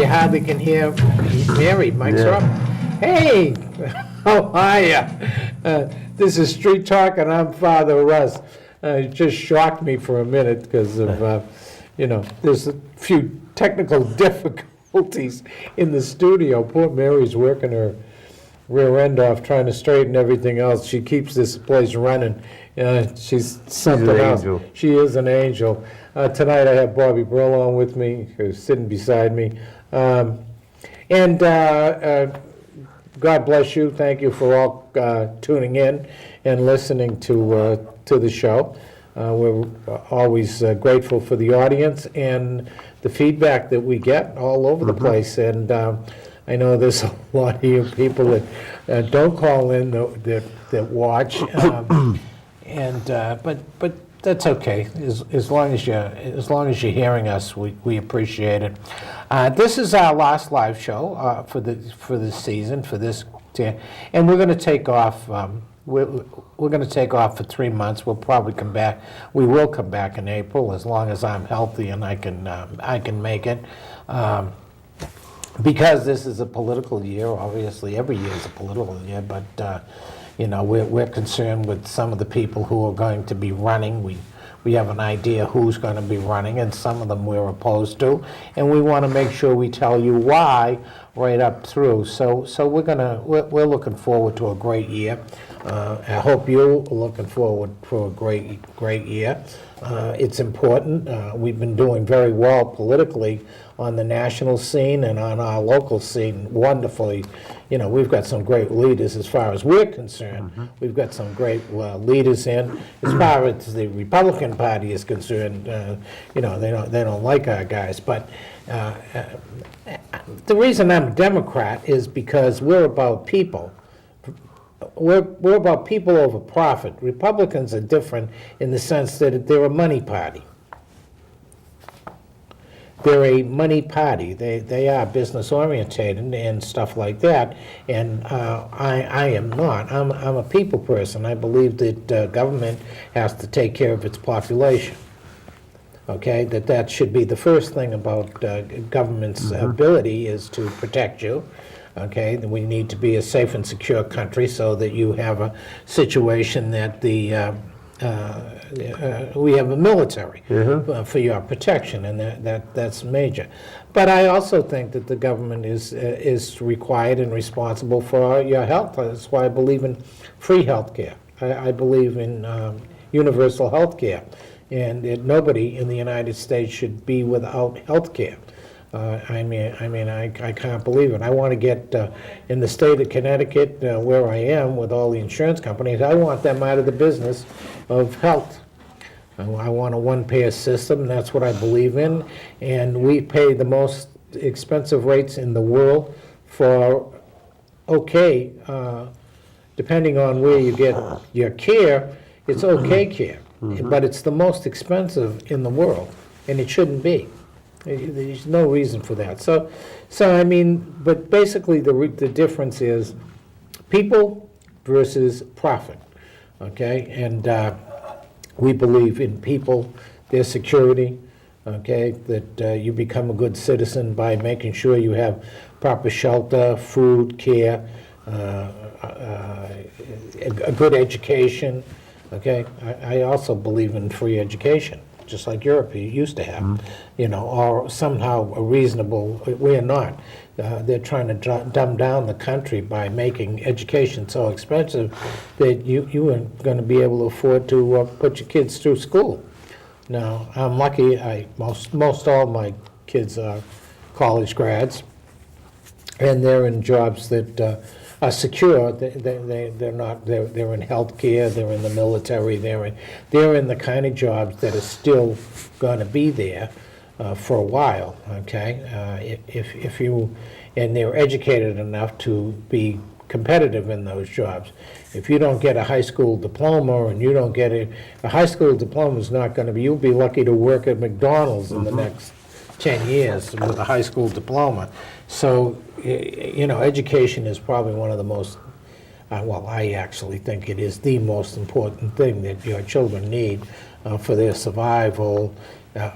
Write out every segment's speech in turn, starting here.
hardly can hear Mary. Mike's up. Hey, how are you? This is Street Talk, and I'm Father Russ. It just shocked me for a minute because of, there's a few technical difficulties in the studio. Poor Mary's working her rear end off trying to straighten everything else. She keeps this place running. She's something else. Angel. She is an angel. Tonight I have Bobby Brill on with me, who's sitting beside me. God bless you. Thank you for all tuning in and listening to the show. We're always grateful for the audience and the feedback that we get all over the place. And I know there's a lot of you people that don't call in that watch, but that's okay. As long as you're hearing us, we appreciate it. This is our last live show for this season, for this, and we're going to take off. We're going to take off for 3 months. We'll probably come back. We will come back in April as long as I'm healthy and I can make it. Because this is a political year, obviously every year is a political year, but we're concerned with some of the people who are going to be running. We have an idea who's going to be running, and some of them we're opposed to, and we want to make sure we tell you why right up through. So we're looking forward to a great year. I hope you're looking forward for a great year. It's important. We've been doing very well politically on the national scene and on our local scene wonderfully. We've got some great leaders as far as we're concerned. We've got some great leaders in. As far as the Republican Party is concerned, they don't like our guys. But the reason I'm a Democrat is because we're about people. We're about people over profit. Republicans are different in the sense that they're a money party. They're a money party. They are business orientated and stuff like that. And I am not. I'm a people person. I believe that government has to take care of its population. Okay, that should be the first thing about government's ability is to protect you. Okay, we need to be a safe and secure country so that you have a situation that we have a military for your protection, and that's major. But I also think that the government is required and responsible for your health. That's why I believe in free health care. I believe in universal health care, and nobody in the United States should be without health care. I can't believe it. I want to get in the state of Connecticut, where I am with all the insurance companies, I want them out of the business of health. I want a one-payer system, and that's what I believe in. And we pay the most expensive rates in the world for, depending on where you get your care, it's okay care. But it's the most expensive in the world, and it shouldn't be. There's no reason for that. But basically the difference is people versus profit, okay? And we believe in people, their security, okay? That you become a good citizen by making sure you have proper shelter, food, care, a good education, okay? I also believe in free education, just like Europe used to have, or somehow a reasonable. We're not. They're trying to dumb down the country by making education so expensive that you aren't going to be able to afford to put your kids through school. Now, I'm lucky. Most all my kids are college grads, and they're in jobs that are secure. They're not. They're in healthcare. They're in the military. They're in the kind of jobs that are still going to be there for a while. Okay, if you and they're educated enough to be competitive in those jobs. If you don't get a high school diploma, and you don't get a high school diploma is not going to be. You'll be lucky to work at McDonald's in the next 10 years with a high school diploma. So, education is probably one of the most, I actually think it is the most important thing that your children need for their survival,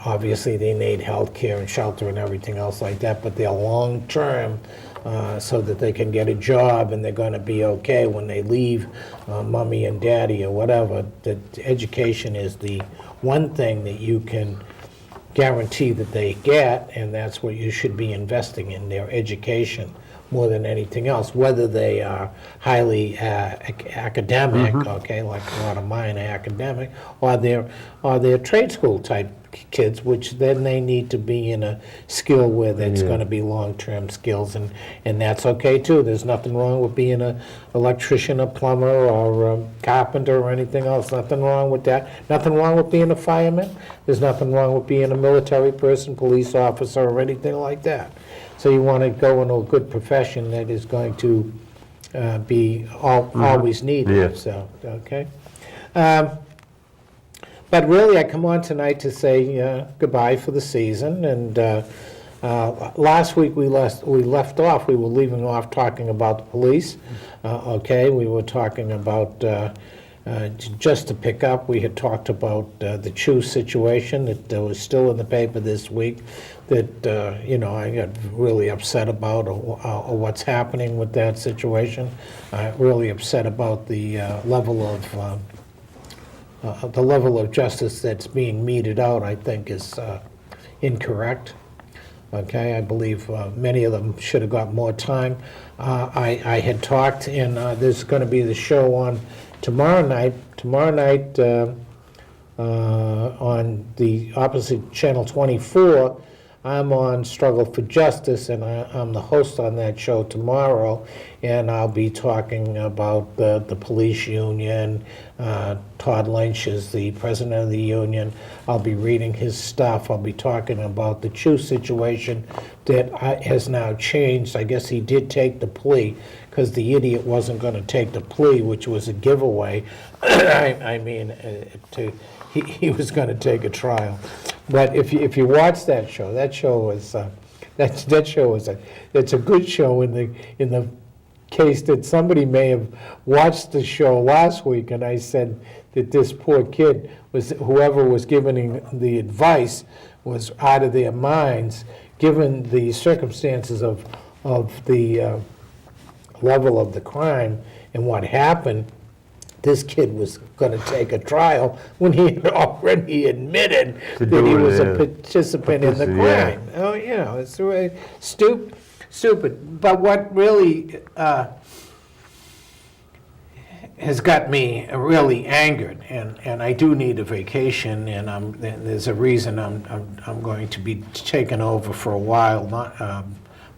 Obviously, they need health care and shelter and everything else like that, but they're long-term, so that they can get a job and they're going to be okay when they leave mommy and daddy or whatever. That education is the one thing that you can guarantee that they get, and that's what you should be investing in, their education, more than anything else, whether they are highly academic, okay, like a lot of mine are academic, or they're trade school type kids, which then they need to be in a skill where that's going to be long-term skills, and that's okay too. There's nothing wrong with being an electrician, a plumber, or a carpenter, or anything else. Nothing wrong with that. Nothing wrong with being a fireman. There's nothing wrong with being a military person, police officer, or anything like that. So you want to go into a good profession that is going to be always needed. Yeah. So, okay. But really, I come on tonight to say goodbye for the season. And last week we left off. We were leaving off talking about the police. Okay, we were talking about. Just to pick up, we had talked about the Chew situation that was still in the paper this week, that, I got really upset about, or what's happening with that situation. Really upset about the level of justice that's being meted out, I think, is incorrect. Okay, I believe many of them should have got more time. I had talked, and there's going to be the show on tomorrow night on the opposite Channel 24. I'm on Struggle for Justice, and I'm the host on that show tomorrow, and I'll be talking about the police union. Todd Lynch is the president of the union. I'll be reading his stuff. I'll be talking about the Chew situation that has now changed. I guess he did take the plea, because the idiot wasn't going to take the plea, which was a giveaway. I mean, he was going to take a trial. But if you watch that show is it's a good show in the case that somebody may have watched the show last week, and I said that this poor kid whoever was giving the advice was out of their minds, given the circumstances of the level of the crime and what happened. This kid was going to take a trial when he had already admitted that he was a participant in the crime. Oh, it's really stupid. But what really has got me really angered, and I do need a vacation, and there's a reason I'm going to be taken over for a while. Not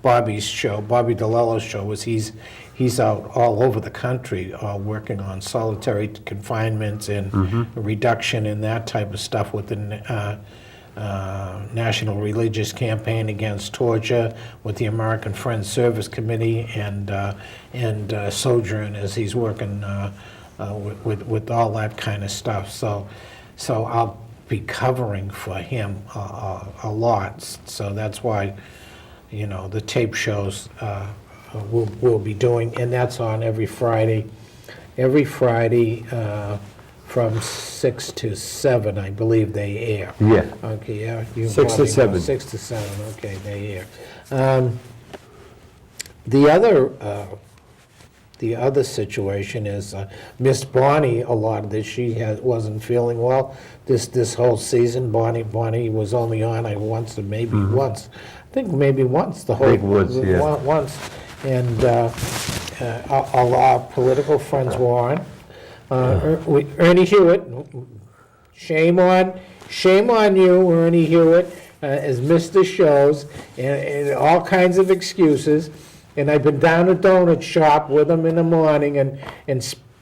Bobby's show, Bobby DeLello's show, was he's out all over the country working on solitary confinements and reduction and that type of stuff with the National Religious Campaign Against Torture, with the American Friends Service Committee, and Sojourn, as he's working with all that kind of stuff. So I'll be covering for him a lot. So that's why, the tape shows we'll be doing, and that's on every Friday from 6 to 7, I believe they air. Yeah. Okay, yeah. You 6 to probably know. 7. 6 to 7, okay, they air. The other situation is Miss Bonnie, a lot of this, she wasn't feeling well this whole season. Bonnie was only on once, or maybe once. I think maybe once, the whole... Once. And all our political friends were on. Ernie Hewitt, shame on you, Ernie Hewitt, has missed the shows, and all kinds of excuses. And I've been down a donut shop with him in the morning and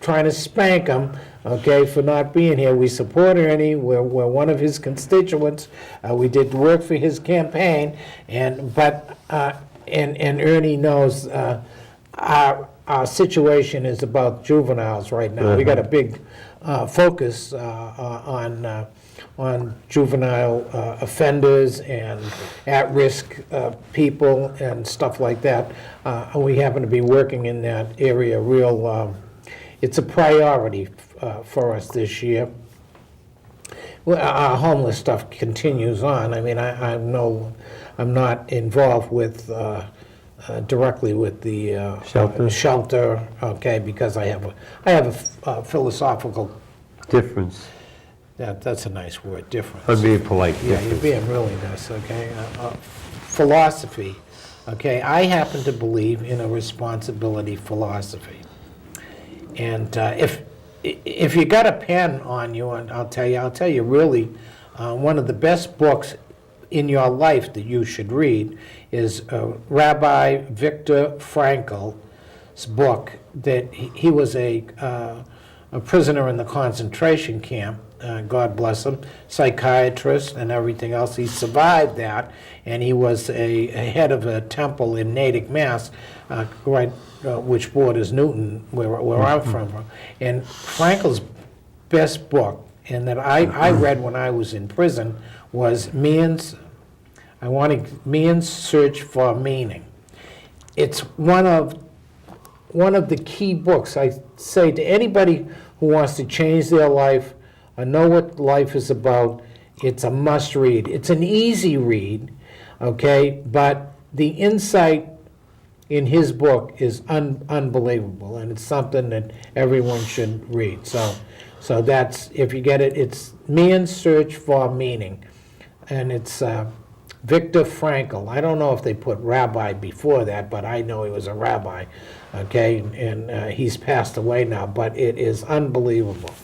trying to spank him, okay, for not being here. We support Ernie. We're one of his constituents. We did work for his campaign, but Ernie knows our situation is about juveniles right now. We got a big focus on juvenile offenders and at-risk people and stuff like that. We happen to be working in that area it's a priority for us this year, well, our homeless stuff continues on. I mean, I'm not involved with, directly with the Shelter? shelter, okay, because I have a philosophical, Difference. that's a nice word, difference. I'm being polite. Yeah, you're being really nice, okay? Philosophy, okay? I happen to believe in a responsibility philosophy. And if you got a pen on you, and I'll tell you really, one of the best books in your life that you should read is Rabbi Viktor Frankl's book that he was a prisoner in the concentration camp, God bless him, psychiatrist and everything else. He survived that, and he was a head of a temple in Natick, Mass, which borders Newton, where I'm from. And Frankl's best book, and that I read when I was in prison, was Man's Search for Meaning. It's one of the key books I say to anybody who wants to change their life or know what life is about. It's a must read. It's an easy read, okay, but the insight in his book is unbelievable, and it's something that everyone should read. So that's, if you get it, it's Man's Search for Meaning, and it's Viktor Frankl. I don't know if they put rabbi before that, but I know he was a rabbi, okay, and he's passed away now, but it is unbelievable.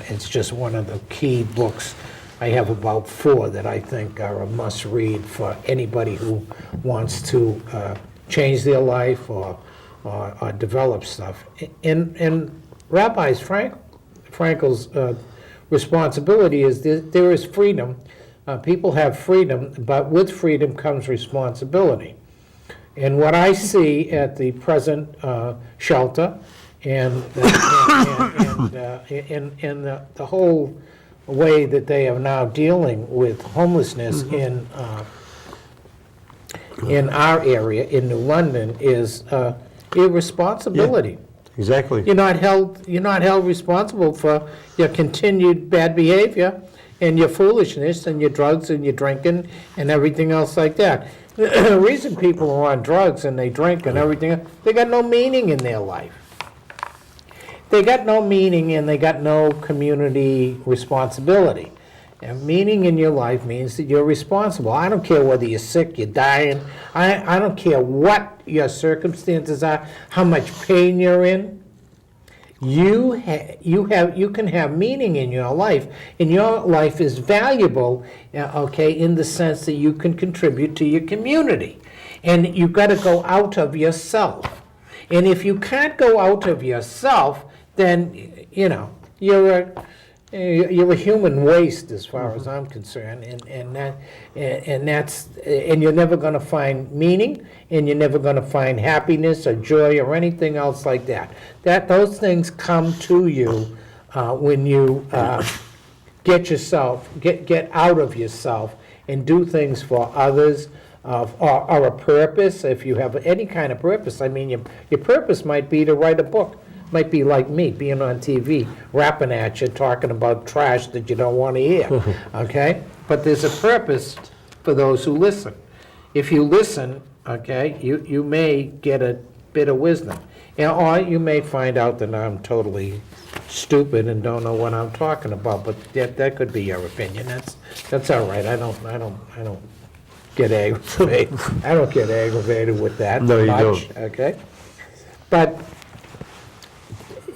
It's just one of the key books. I have about 4 that I think are a must-read for anybody who wants to change their life or develop stuff. And Rabbi Frankl's responsibility is there is freedom. People have freedom, but with freedom comes responsibility. And what I see at the present shelter and the whole way that they are now dealing with homelessness in our area, in New London, is irresponsibility. Exactly. You're not held responsible for your continued bad behavior and your foolishness and your drugs and your drinking and everything else like that. The reason people are on drugs and they drink and everything, they got no meaning in their life. They got no meaning and they got no community responsibility. And meaning in your life means that you're responsible. I don't care whether you're sick, you're dying. I don't care what your circumstances are, how much pain you're in. You can have meaning in your life, and your life is valuable, okay, in the sense that you can contribute to your community. And you've got to go out of yourself. And if you can't go out of yourself, then, you're a human waste as far as I'm concerned, and you're never going to find meaning, and you're never going to find happiness or joy or anything else like that. Those things come to you when you get out of yourself and do things for others, or a purpose. If you have any kind of purpose, I mean, your purpose might be to write a book. Might be like me, being on TV, rapping at you, talking about trash that you don't want to hear, okay? But there's a purpose for those who listen. If you listen, okay, you may get a bit of wisdom. Or you may find out that I'm totally stupid and don't know what I'm talking about, but that could be your opinion. That's all right. I don't get aggravated. I don't get aggravated with that No, you much, don't. okay? But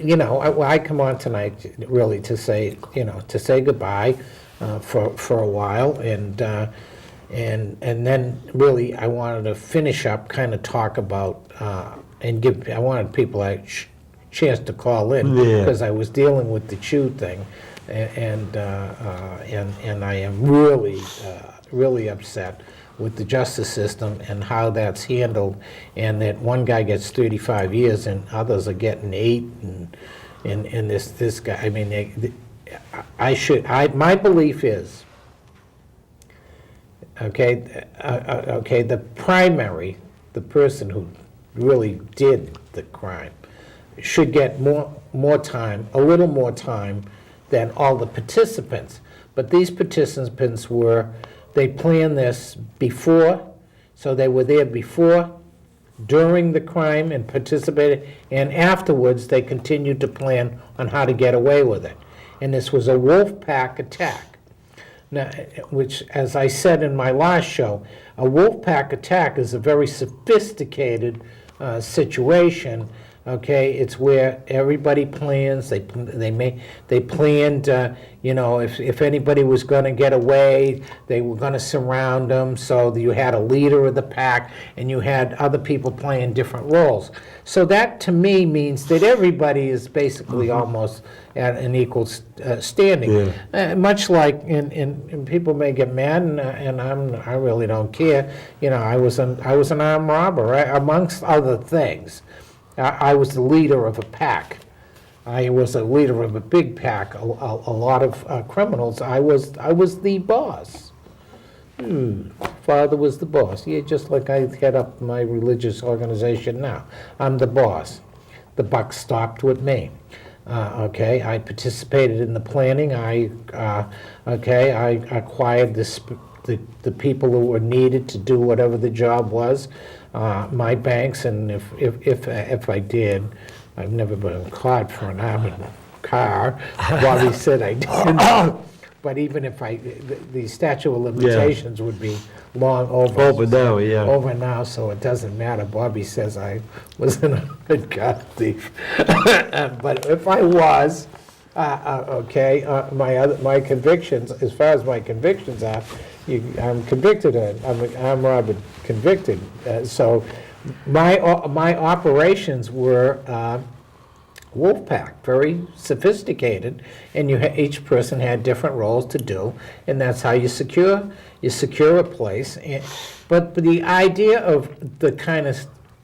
I come on tonight really to say goodbye for a while, and then really I wanted to finish up, kind of talk about I wanted people a chance to call in, because I was dealing with the Chew thing, and I am really upset with the justice system and how that's handled, and that one guy gets 35 years and others are getting 8, and this guy, I mean, my belief is, the person who really did the crime should get more time, a little more time than all the participants. But these participants they planned this before, so they were there before, during the crime and participated, and afterwards they continued to plan on how to get away with it. And this was a wolf pack attack. Now, which, as I said in my last show, a wolf pack attack is a very sophisticated situation. Okay, it's where everybody plans. They planned. If anybody was going to get away, they were going to surround them. So you had a leader of the pack, and you had other people playing different roles. So that, to me, means that everybody is basically almost at an equal standing. Yeah. Much like, and people may get mad, and I really don't care. I was an armed robber, right? Amongst other things. I was the leader of a pack. I was a leader of a big pack. A lot of criminals. I was the boss. Father was the boss. Yeah, just like I head up my religious organization now. I'm the boss. The buck stopped with me. Okay, I participated in the planning. I acquired the people who were needed to do whatever the job was. My banks, and if I did, I've never been caught for an armored car. Bobby said I did. But even if the statute of limitations would be long over. Over now, yeah. Over now, so it doesn't matter. Bobby says I wasn't a good car thief. But if I was, my convictions, as far as my convictions are, I'm convicted. I'm Robert convicted. So my operations were Wolfpack, very sophisticated, and each person had different roles to do, and that's how you secure a place. But the idea of the kind of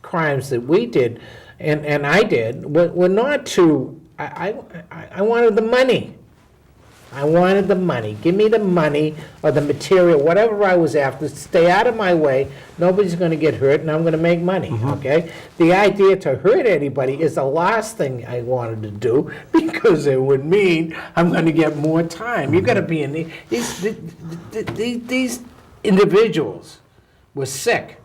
crimes that we did, and I did, were not to. I wanted the money. I wanted the money. Give me the money or the material, whatever I was after. Stay out of my way. Nobody's going to get hurt, and I'm going to make money, okay? The idea to hurt anybody is the last thing I wanted to do because it would mean I'm going to get more time. You've got to be in these individuals were sick.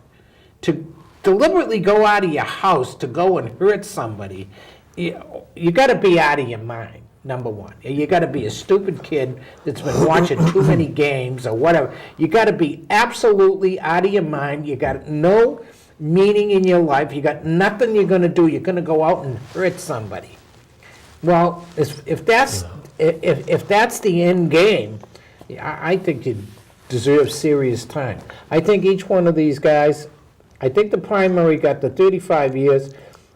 To deliberately go out of your house to go and hurt somebody, you got to be out of your mind. Number one, you got to be a stupid kid that's been watching too many games or whatever. You got to be absolutely out of your mind. You got no meaning in your life. You got nothing you're going to do. You're going to go out and hurt somebody. Well, if that's the end game, I think you deserve serious time. I think each one of these guys, I think the primary got the 35 years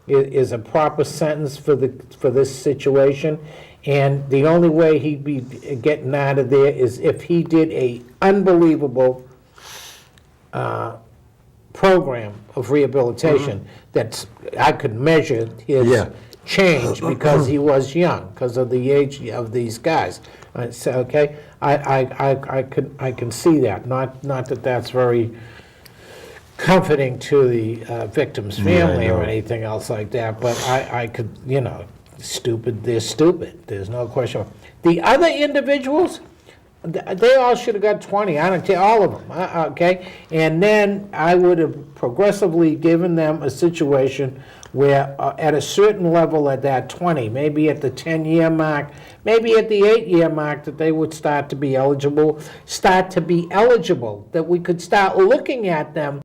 is a proper sentence for this situation. And the only way he'd be getting out of there is if he did a unbelievable program of rehabilitation that I could measure his change because he was young, because of the age of these guys. So, okay, I can see that. Not that that's very comforting to the victim's family or anything else like that, but I could, stupid, they're stupid. There's no question. The other individuals, they all should have got 20. I don't care, all of them, okay? And then I would have progressively given them a situation where at a certain level at that 20, maybe at the 10-year mark, maybe at the 8-year mark, that they would start to be eligible, that we could start looking at them